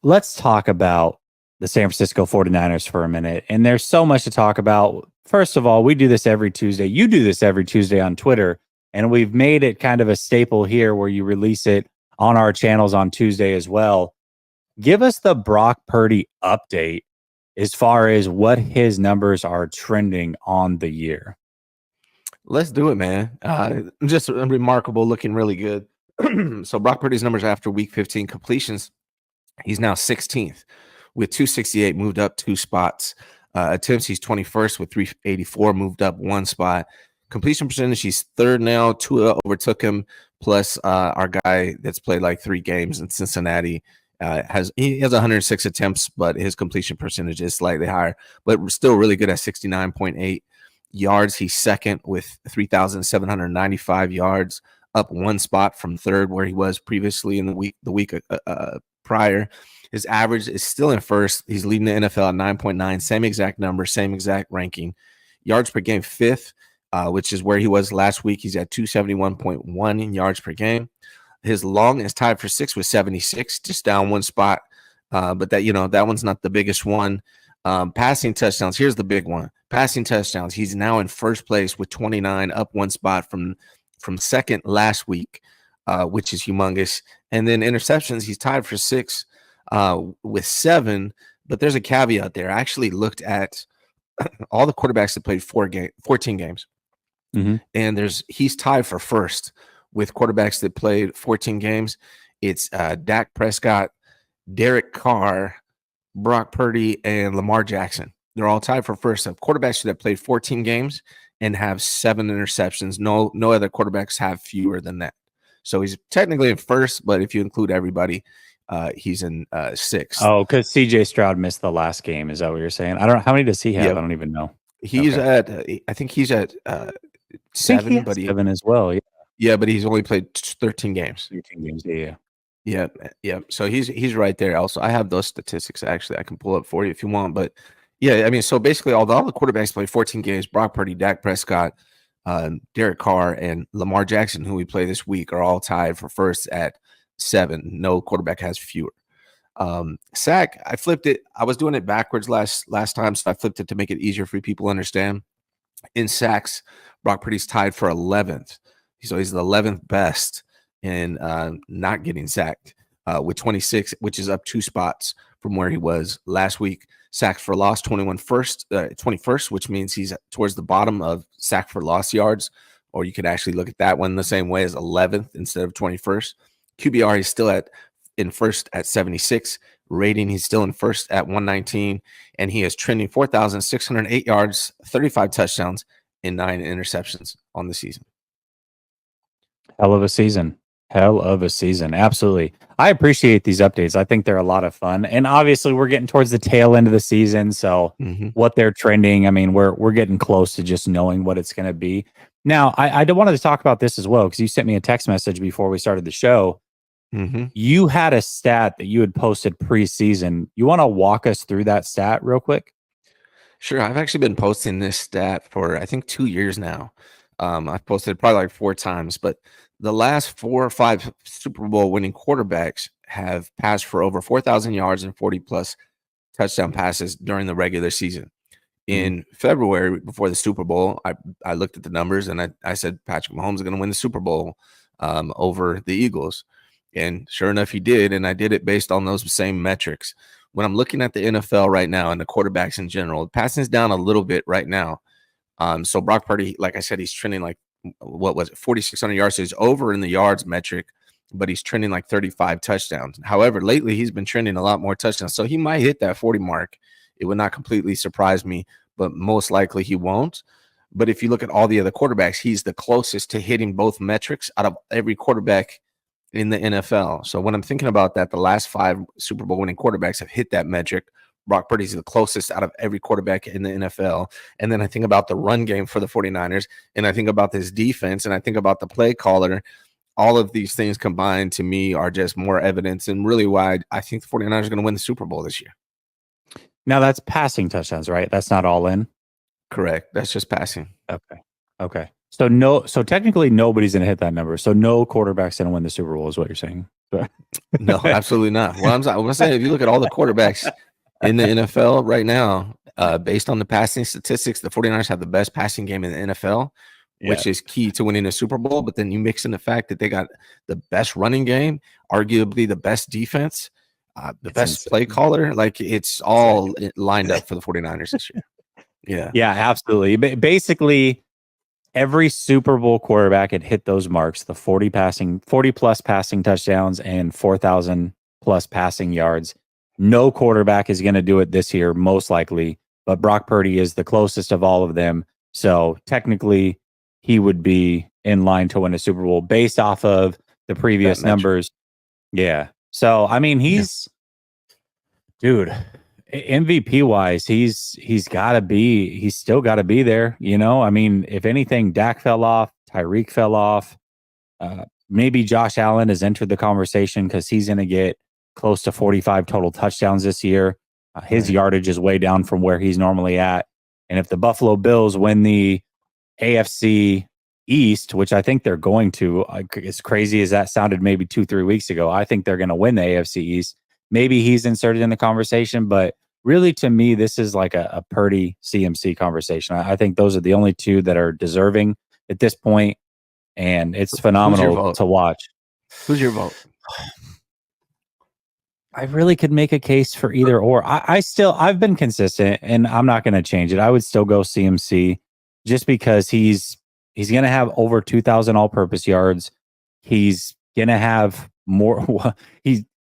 let's talk about the San Francisco 49ers for a minute. And there's so much to talk about. First of all, we do this every Tuesday. You do this every Tuesday on Twitter. And we've made it kind of a staple here where you release it on our channels on Tuesday as well. Give us the Brock Purdy update as far as what his numbers are trending on the year. Let's do it, man. Just remarkable, looking really good. So Brock Purdy's numbers after week 15 completions, he's now 16th with 268, moved up 2 spots. Attempts, he's 21st with 384, moved up 1 spot. Completion percentage, he's 3rd now. Tua overtook him, plus our guy that's played like 3 games in Cincinnati. He has 106 attempts, but his completion percentage is slightly higher, but still really good at 69.8 yards. He's 2nd with 3,795 yards, up 1 spot from 3rd where he was previously in the week prior. His average is still in 1st. He's leading the NFL at 9.9, same exact number, same exact ranking. Yards per game 5th, which is where he was last week. He's at 271.1 in yards per game. His long is tied for 6th with 76, just down 1 spot. But that one's not the biggest one. Passing touchdowns, here's the big one. Passing touchdowns, he's now in 1st place with 29, up 1 spot from 2nd last week, which is humongous. And then interceptions, he's tied for 6 with 7. But there's a caveat there. I actually looked at all the quarterbacks that played 14 games. Mm-hmm. And he's tied for 1st with quarterbacks that played 14 games. It's Dak Prescott, Derek Carr, Brock Purdy, and Lamar Jackson. They're all tied for 1st of quarterbacks that have played 14 games and have 7 interceptions. No other quarterbacks have fewer than that. So he's technically in 1st, but if you include everybody, he's in 6th. Oh, because CJ Stroud missed the last game. Is that what you're saying? I don't know. How many does he have? Yep. I don't even know. He's I think he's at 7, but 7 as well. Yeah, but he's only played 13 games. 13 games. Yeah. Yeah. So he's right there. Also, I have those statistics actually. I can pull up for you if you want. But yeah, I mean, so basically, although all the quarterbacks played 14 games, Brock Purdy, Dak Prescott, Derek Carr, and Lamar Jackson, who we play this week, are all tied for 1st at 7. No quarterback has fewer. Sack, I flipped it. I was doing it backwards last time, so I flipped it to make it easier for people to understand. In sacks, Brock Purdy's tied for 11th. So he's the 11th best in not getting sacked with 26, which is up 2 spots from where he was last week. Sacks for loss, 21st, which means he's towards the bottom of sack for loss yards, or you could actually look at that one the same way as 11th instead of 21st. QBR, he's still in 1st at 76. Rating, he's still in 1st at 119, and he is trending 4,608 yards, 35 touchdowns, and 9 interceptions on the season. Hell of a season. Absolutely. I appreciate these updates. I think they're a lot of fun. And obviously we're getting towards the tail end of the season. So what they're trending, I mean, we're getting close to just knowing what it's going to be. Now, I wanted to talk about this as well, because you sent me a text message before we started the show. You had a stat that you had posted preseason. You want to walk us through that stat real quick? Sure. I've actually been posting this stat for, I think, 2 years now. I've posted it probably like 4 times, but the last 4 or 5 Super Bowl winning quarterbacks have passed for over 4,000 yards and 40+ touchdown passes during the regular season. In February, before the Super Bowl, I looked at the numbers and I said Patrick Mahomes is going to win the Super Bowl over the Eagles. And sure enough, he did. And I did it based on those same metrics. When I'm looking at the NFL right now and the quarterbacks in general, passing is down a little bit right now. So Brock Purdy, like I said, he's trending like, what was it, 4,600 yards. So he's over in the yards metric, but he's trending like 35 touchdowns. However, lately he's been trending a lot more touchdowns. So he might hit that 40 mark. It would not completely surprise me, but most likely he won't. But if you look at all the other quarterbacks, he's the closest to hitting both metrics out of every quarterback in the NFL. So when I'm thinking about that, the last 5 Super Bowl winning quarterbacks have hit that metric. Brock Purdy's the closest out of every quarterback in the NFL. And then I think about the run game for the 49ers, and I think about this defense, and I think about the play caller. All of these things combined to me are just more evidence and really why I think the 49ers are going to win the Super Bowl this year. Now that's passing touchdowns, right? That's not all in? Correct. That's just passing. Okay. So technically nobody's going to hit that number. So no quarterback's going to win the Super Bowl is what you're saying. No, absolutely not. Well, I'm saying if you look at all the quarterbacks in the NFL right now, based on the passing statistics, the 49ers have the best passing game in the NFL, which is key to winning a Super Bowl. But then you mix in the fact that they got the best running game, arguably the best defense, the best play caller. Like it's all lined up for the 49ers this year. Yeah. Yeah, absolutely. Basically, every Super Bowl quarterback had hit those marks, the 40 plus passing touchdowns and 4,000 plus passing yards. No quarterback is going to do it this year, most likely, but Brock Purdy is the closest of all of them. So technically, he would be in line to win a Super Bowl based off of the previous numbers. Yeah. So, I mean, dude, MVP wise, he's still got to be there. You know, I mean, if anything, Dak fell off, Tyreek fell off. Maybe Josh Allen has entered the conversation because he's going to get close to 45 total touchdowns this year. His yardage is way down from where he's normally at. And if the Buffalo Bills win the AFC East, which I think they're going to, as crazy as that sounded maybe 2-3 weeks ago, I think they're going to win the AFC East. Maybe he's inserted in the conversation, but really to me, this is like a Purdy CMC conversation. I think those are the only two that are deserving at this point, and it's phenomenal to watch. Who's your vote? I really could make a case for either or. I've been consistent, and I'm not going to change it. I would still go CMC just because he's going to have over 2,000 all-purpose yards. He's going to have more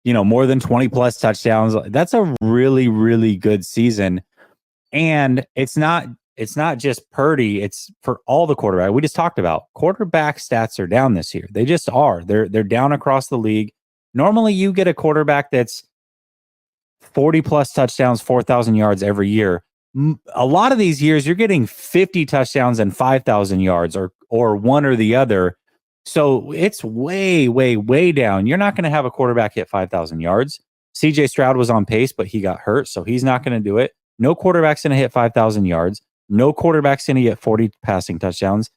more than 20 plus touchdowns. That's a really, really good season. And it's not just Purdy, it's for all the quarterbacks. We just talked about quarterback stats are down this year. They just are. They're down across the league. Normally you get a quarterback that's 40 plus touchdowns, 4,000 yards every year. A lot of these years you're getting 50 touchdowns and 5,000 yards or one or the other. So it's way, way, way down. You're not going to have a quarterback hit 5,000 yards. CJ Stroud was on pace, but he got hurt, so he's not going to do it. No quarterback's going to hit 5,000 yards. No quarterback's going to get 40 passing touchdowns.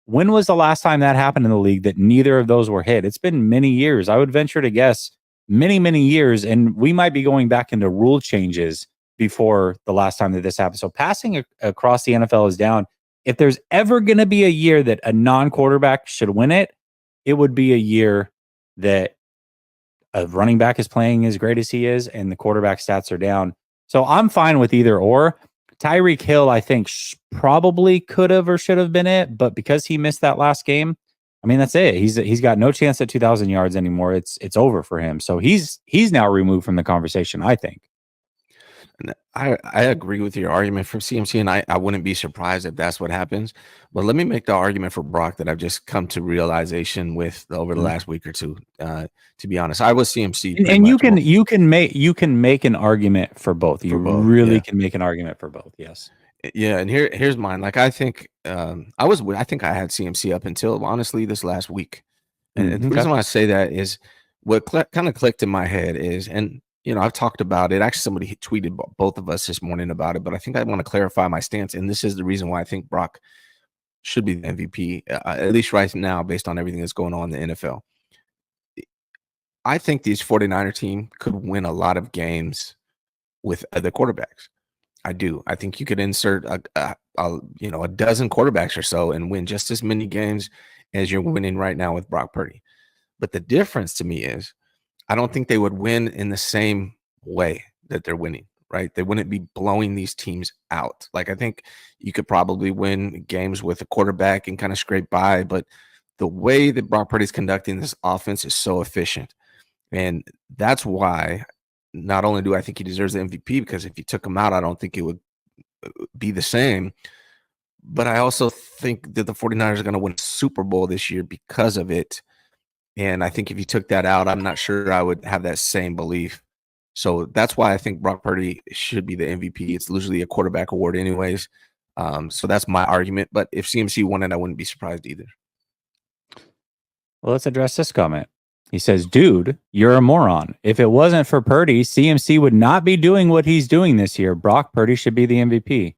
When was the last time that happened in the league that neither of those were hit? It's been many years. I would venture to guess many, many years, and we might be going back into rule changes before the last time that this happened. So passing across the NFL is down. If there's ever going to be a year that a non-quarterback should win it, it would be a year that a running back is playing as great as he is and the quarterback stats are down. So I'm fine with either or. Tyreek Hill, I think, probably could have or should have been it, but because he missed that last game, I mean, that's it. He's got no chance at 2,000 yards anymore. It's over for him. So he's now removed from the conversation, I think. I agree with your argument for CMC, and I wouldn't be surprised if that's what happens. But let me make the argument for Brock that I've just come to realization with over the last week or two. To be honest, I was CMC, and you can make an argument for both. You really can make an argument for both. Yes. Yeah, and here's mine. Like I think I think I had CMC up until honestly this last week, and the reason why I say that is what kind of clicked in my head is, and I've talked about it. Actually, somebody tweeted both of us this morning about it, but I think I want to clarify my stance. And this is the reason why I think Brock should be the MVP, at least right now, based on everything that's going on in the NFL. I think these 49er team could win a lot of games with other quarterbacks. I do. I think you could insert a dozen quarterbacks or so and win just as many games as you're winning right now with Brock Purdy. But the difference to me is, I don't think they would win in the same way that they're winning, right? They wouldn't be blowing these teams out. Like I think you could probably win games with a quarterback and kind of scrape by, but the way that Brock Purdy is conducting this offense is so efficient. And that's why not only do I think he deserves the MVP, because if you took him out, I don't think it would be the same. But I also think that the 49ers are going to win a Super Bowl this year because of it. And I think if you took that out, I'm not sure I would have that same belief. So that's why I think Brock Purdy should be the MVP. It's usually a quarterback award anyways. So that's my argument. But if CMC won it, I wouldn't be surprised either. Well, let's address this comment. He says, dude, you're a moron. If it wasn't for Purdy, CMC would not be doing what he's doing this year. Brock Purdy should be the MVP.